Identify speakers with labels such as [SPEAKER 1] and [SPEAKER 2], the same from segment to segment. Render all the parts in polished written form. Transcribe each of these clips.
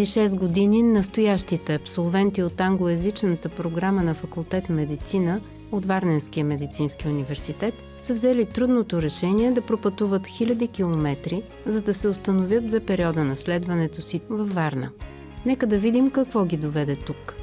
[SPEAKER 1] Преди 6 години настоящите абсолвенти от англоязичната програма на факултет медицина от Варненския медицински университет са взели трудното решение да пропътуват хиляди километри, за да се установят за периода на следването си във Варна. Нека да видим какво ги доведе тук.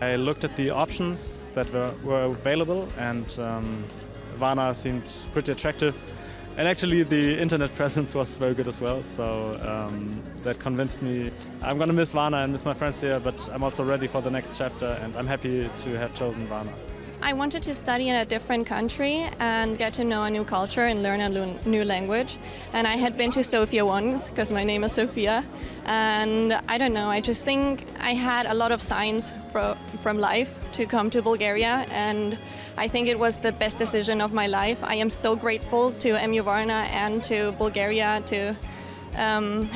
[SPEAKER 2] I looked at the options that were available and Varna seemed pretty attractive. And actually the internet presence was very good as well, so that convinced me. I'm going to miss Varna and miss my friends here, but I'm also ready for the next chapter and I'm happy to have chosen Varna.
[SPEAKER 3] I wanted to study in a different country and get to know a new culture and learn a new language. And I had been to Sofia once because my name is Sophia. And I don't know, I just think I had a lot of signs from life to come to Bulgaria. And I think it was the best decision of my life. I am so grateful to Varna and to Bulgaria to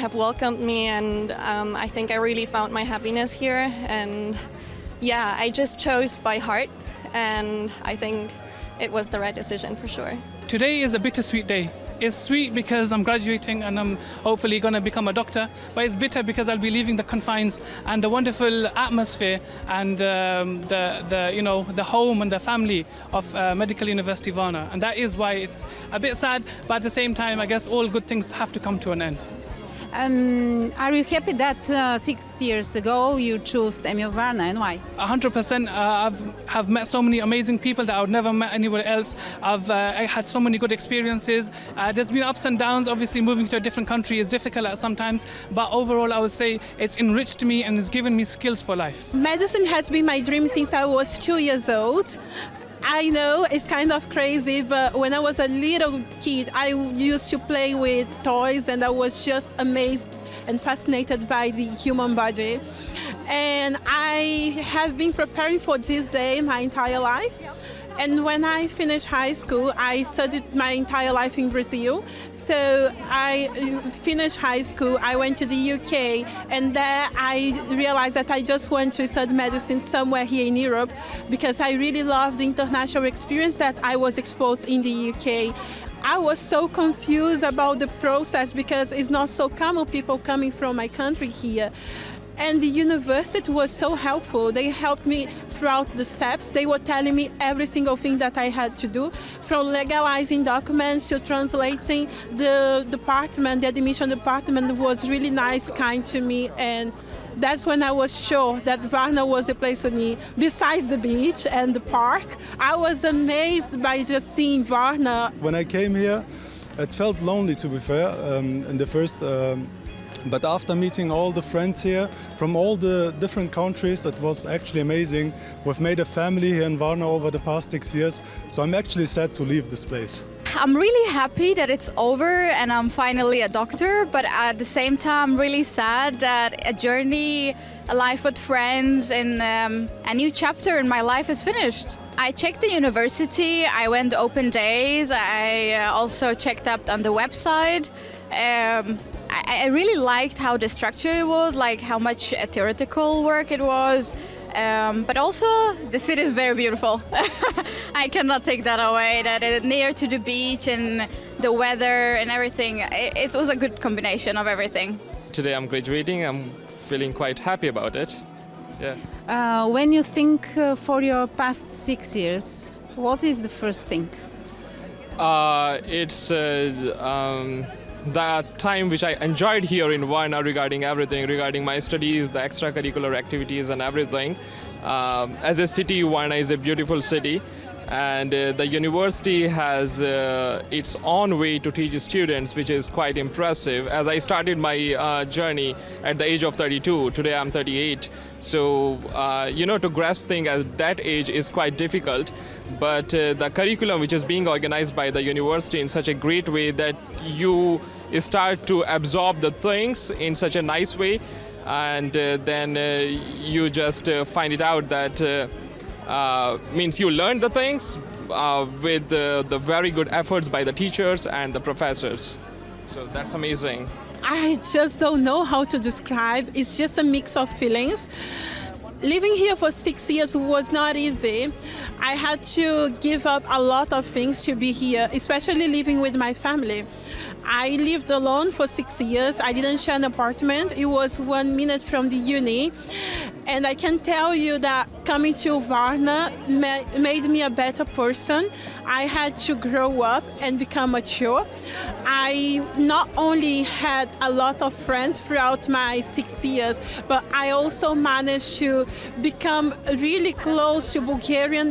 [SPEAKER 3] have welcomed me. And I think I really found my happiness here. And yeah, I just chose by heart. And I think it was the right decision for sure.
[SPEAKER 4] Today is a bittersweet day. It's sweet because I'm graduating and I'm hopefully going to become a doctor, but it's bitter because I'll be leaving the confines and the wonderful atmosphere and the home and the family of Medical University-Varna. And that is why it's a bit sad, but at the same time, I guess all good things have to come to an end.
[SPEAKER 5] Are you happy that 6 years ago you chose Varna and why?
[SPEAKER 4] 100%. I've met so many amazing people that I would never met anywhere else. I had so many good experiences. There's been ups and downs. Obviously, moving to a different country is difficult at sometimes, but overall, I would say it's enriched me and it's given me skills for life.
[SPEAKER 6] Medicine has been my dream since I was 2 years old. I know it's kind of crazy, but when I was a little kid, I used to play with toys and I was just amazed and fascinated by the human body. And I have been preparing for this day my entire life. And when I finished high school, I studied my entire life in Brazil. So I finished high school, I went to the UK, and there I realized that I just want to study medicine somewhere here in Europe because I really loved the international experience that I was exposed in the UK. I was so confused about the process because it's not so common people coming from my country here. And the university was so helpful. They helped me throughout the steps. They were telling me every single thing that I had to do, from legalizing documents to translating. The department, the admission department was really nice, kind to me, and that's when I was sure that Varna was the place for me. Besides the beach and the park, I was amazed by just seeing Varna.
[SPEAKER 7] When I came here, it felt lonely, to be fair, in the first. But after meeting all the friends here from all the different countries, it was actually amazing. We've made a family here in Varna over the past 6 years, so I'm actually sad to leave this place.
[SPEAKER 8] I'm really happy that it's over and I'm finally a doctor, but at the same time I'm really sad that a journey, a life with friends and a new chapter in my life is finished. I checked the university, I went open days, I also checked up on the website. I really liked how the structure was, like how much theoretical work it was, but also the city is very beautiful. I cannot take that away, that it's near to the beach and the weather and everything. It was a good combination of everything.
[SPEAKER 9] Today I'm graduating, I'm feeling quite happy about it. Yeah.
[SPEAKER 5] When you think for your past 6 years, what is the first thing?
[SPEAKER 9] It's the time which I enjoyed here in Varna regarding everything, regarding my studies, the extracurricular activities and everything. As a city, Varna is a beautiful city and the university has its own way to teach students, which is quite impressive. As I started my journey at the age of 32, today I'm 38, so to grasp things at that age is quite difficult. But the curriculum which is being organized by the university in such a great way that you start to absorb the things in such a nice way, and then you just find it out that means you learn the things with the very good efforts by the teachers and the professors. So that's amazing.
[SPEAKER 6] I just don't know how to describe. It's just a mix of feelings. Living here for 6 years was not easy. I had to give up a lot of things to be here, especially living with my family. I lived alone for 6 years. I didn't share an apartment. It was 1 minute from the uni. And I can tell you that coming to Varna made me a better person. I had to grow up and become mature. I not only had a lot of friends throughout my 6 years, but I also managed to become really close to Bulgarian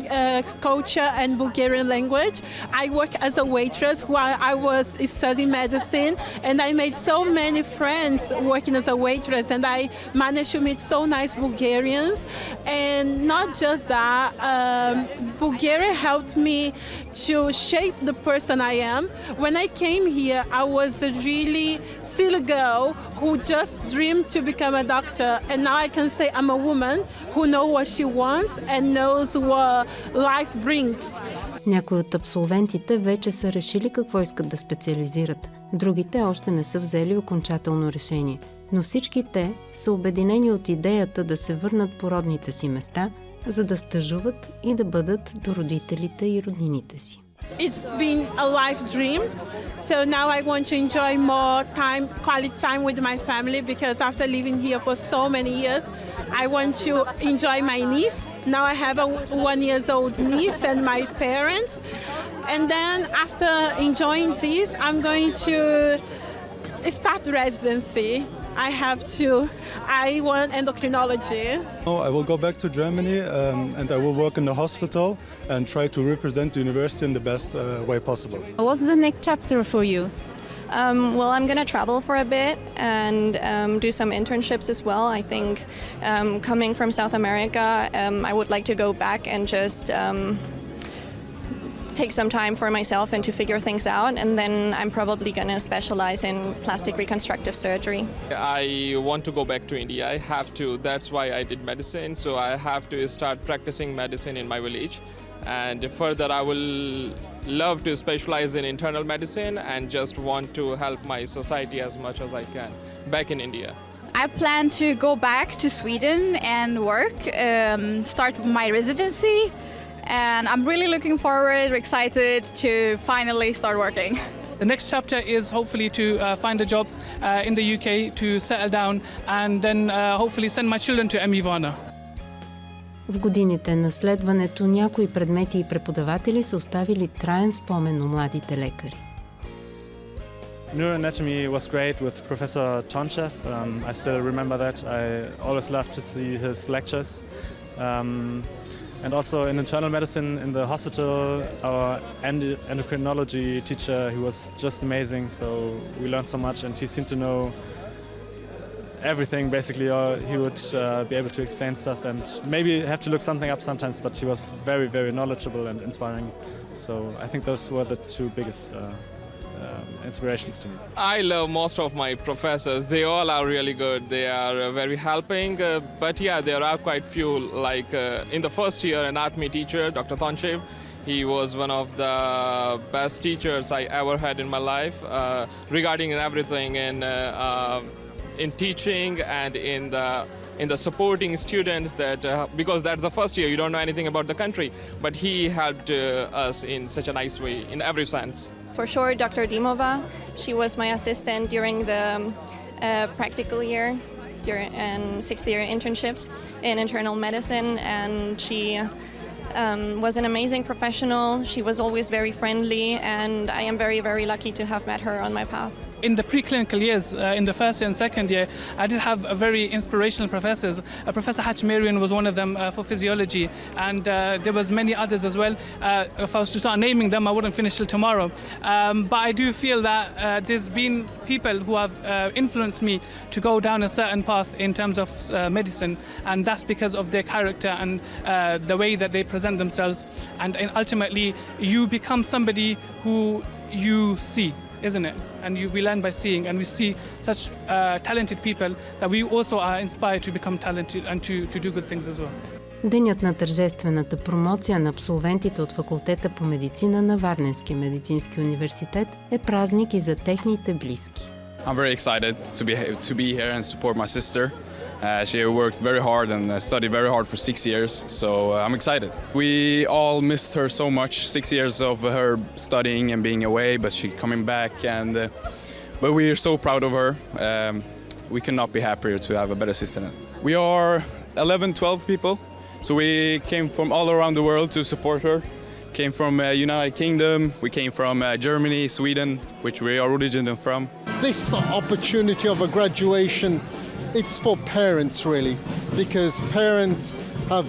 [SPEAKER 6] culture and Bulgarian language. I worked as a waitress while I was studying medicine, and I made so many friends working as a waitress, and I managed to meet so nice Bulgarians. And not just that, Bulgaria helped me to shape the person I am. When I came here, I was a really silly girl who just dreamed to become a doctor, and now I can say I'm a woman who knows what she wants and knows what life brings.
[SPEAKER 1] Някои от абсолвентите вече са решили какво искат да специализират. Другите още не са взели окончателно решение. Но всички те са обединени от идеята да се върнат по родните си места, за да стажуват и да бъдат до родителите и роднините си.
[SPEAKER 6] It's been a life dream, so now I want to enjoy more time, quality time with my family, because after living here for so many years, I want to enjoy my niece. Now I have a 1-year-old niece and my parents. And then after enjoying this, I'm going to start residency. I want endocrinology.
[SPEAKER 7] I will go back to Germany and I will work in the hospital and try to represent the university in the best way possible.
[SPEAKER 5] What's the next chapter for you?
[SPEAKER 3] Well, I'm going to travel for a bit and do some internships as well. I think coming from South America, I would like to go back and just take some time for myself and to figure things out, and then I'm probably going to specialize in plastic reconstructive surgery.
[SPEAKER 9] I want to go back to India. I have to. That's why I did medicine. So I have to start practicing medicine in my village. And further, I will love to specialize in internal medicine and just want to help my society as much as I can back in India.
[SPEAKER 8] I plan to go back to Sweden and work, start my residency. And I'm really looking forward, excited to finally start working.
[SPEAKER 4] The next chapter is hopefully to find a job in the UK, to settle down, and then hopefully send my children to University-Varna.
[SPEAKER 1] В годините на следването някои предмети и преподаватели са оставили траен спомен у младите лекари.
[SPEAKER 2] Neuroanatomy was great with Professor Tonchev. I still remember that. I always loved to see his lectures. And also in internal medicine in the hospital, our endocrinology teacher, he was just amazing. So we learned so much, and he seemed to know everything basically, or he would be able to explain stuff and maybe have to look something up sometimes, but he was very, very knowledgeable and inspiring. So I think those were the two biggest inspirations to me.
[SPEAKER 9] I love most of my professors. They all are really good. They are very helping. But yeah, there are quite few. Like in the first year, anatomy teacher, Dr. Tonchev, he was one of the best teachers I ever had in my life regarding everything in teaching and in the supporting students that because that's the first year, you don't know anything about the country, but he helped us in such a nice way in every sense.
[SPEAKER 3] For sure, Dr. Dimova, she was my assistant during the practical year and 6th year internships in internal medicine, and she was an amazing professional. She was always very friendly, and I am very, very lucky to have met her on my path.
[SPEAKER 4] In the preclinical years, in the first year and second year, I did have very inspirational professors. Professor Hatchmarian was one of them for physiology, and there was many others as well. If I was to start naming them, I wouldn't finish till tomorrow. But I do feel that there's been people who have influenced me to go down a certain path in terms of medicine, and that's because of their character and the way that they present themselves. And ultimately, you become somebody who you see, isn't it? And we learn by seeing, and we see such talented people that we also are inspired to become talented and to do good things as well.
[SPEAKER 1] Денят на тържествената промоция на абсолвентите от факултета по медицина на Варненския медицински университет е празник и за техните близки.
[SPEAKER 10] I'm very excited to be here and support my sister She worked very hard and studied very hard for 6 years, so I'm excited. We all missed her so much, 6 years of her studying and being away, but she's coming back, and but we are so proud of her. We could not be happier to have a better assistant. We are 11, 12 people, so we came from all around the world to support her. Came from United Kingdom, we came from Germany, Sweden, which we are originally from.
[SPEAKER 11] This opportunity of a graduation, it's for parents really, because parents have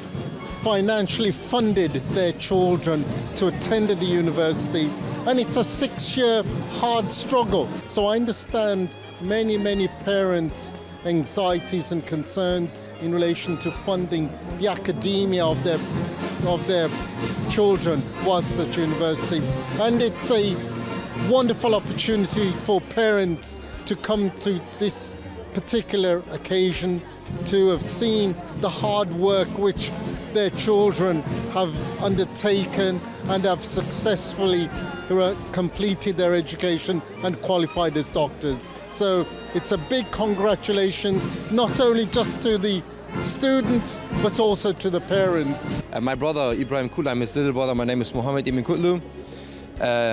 [SPEAKER 11] financially funded their children to attend the university, and it's a 6-year hard struggle. So I understand many parents' anxieties and concerns in relation to funding the academia of their children whilst at university. And it's a wonderful opportunity for parents to come to this particular occasion, to have seen the hard work which their children have undertaken and have successfully completed their education and qualified as doctors. So it's a big congratulations, not only just to the students, but also to the parents.
[SPEAKER 12] My brother Ibrahim Kul, I'm his little brother. My name is Mohammed Ibn Kutlu.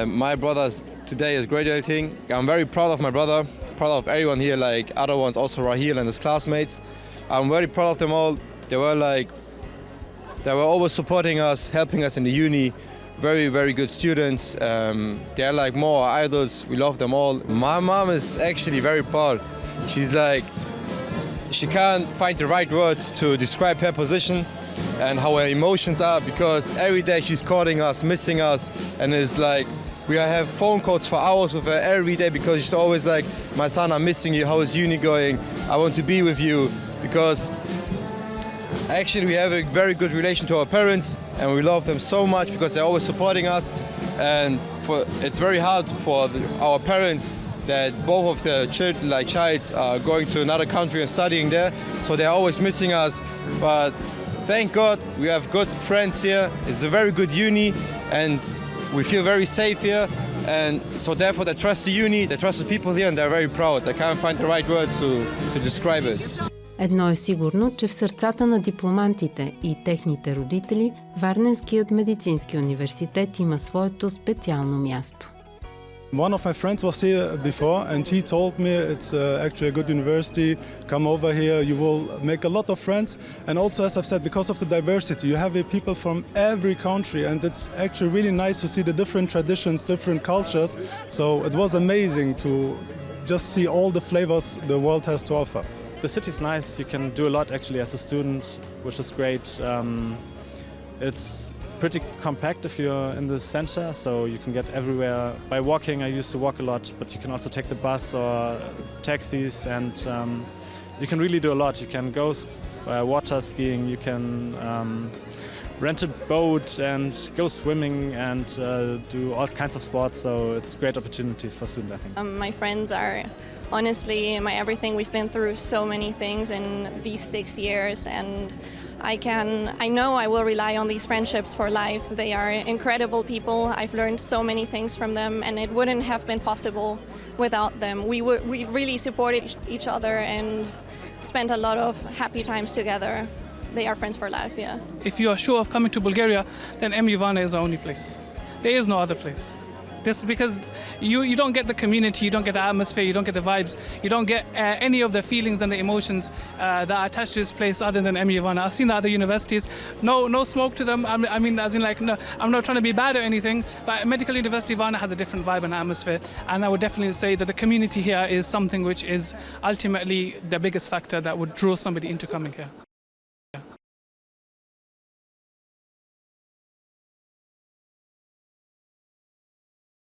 [SPEAKER 12] My brother today is graduating. I'm very proud of my brother, proud of everyone here, like other ones, also Rahil and his classmates. I'm very proud of them all. They were always supporting us, helping us in the uni. Very good students. They're like more idols. We love them all. My mom is actually very proud. She's like, she can't find the right words to describe her position and how her emotions are, because every day she's calling us, missing us, and it's like we have phone calls for hours with her every day, because she's always like, my son, I'm missing you. How is uni going? I want to be with you. Because actually we have a very good relation to our parents, and we love them so much because they're always supporting us. And it's very hard for our parents that both of the children, child are going to another country and studying there, so they're always missing us. But thank God we have good friends here. It's a very good uni, and we feel very safe here. And so therefore they trust the uni, they trust the people here, and they're very proud. They can't find the right words to describe it.
[SPEAKER 1] Едно е сигурно, че в сърцата на дипломантите и техните родители Варненският медицински университет има своето специално място.
[SPEAKER 7] One of my friends was here before, and he told me it's actually a good university. Come over here, you will make a lot of friends. And also, as I've said, because of the diversity, you have people from every country, and it's actually really nice to see the different traditions, different cultures. So it was amazing to just see all the flavors the world has to offer.
[SPEAKER 2] The city's nice. You can do a lot actually as a student, which is great. It's pretty compact if you're in the center, so you can get everywhere by walking. I used to walk a lot, but you can also take the bus or taxis, and you can really do a lot. You can go water skiing, you can rent a boat and go swimming and do all kinds of sports, so it's great opportunities for students, I think.
[SPEAKER 3] My friends are honestly my everything. We've been through so many things in these 6 years, and I know I will rely on these friendships for life. They are incredible people. I've learned so many things from them, and it wouldn't have been possible without them. We really supported each other and spent a lot of happy times together. They are friends for life, yeah.
[SPEAKER 4] If you are sure of coming to Bulgaria, then University-Varna is the only place. There is no other place. This because you don't get the community, you don't get the atmosphere, you don't get the vibes, you don't get any of the feelings and the emotions that are attached to this place other than University-Varna. I've seen the other universities, no smoke to them. I mean, as in no, I'm not trying to be bad or anything, but Medical University-Varna has a different vibe and atmosphere, and I would definitely say that the community here is something which is ultimately the biggest factor that would draw somebody into coming here.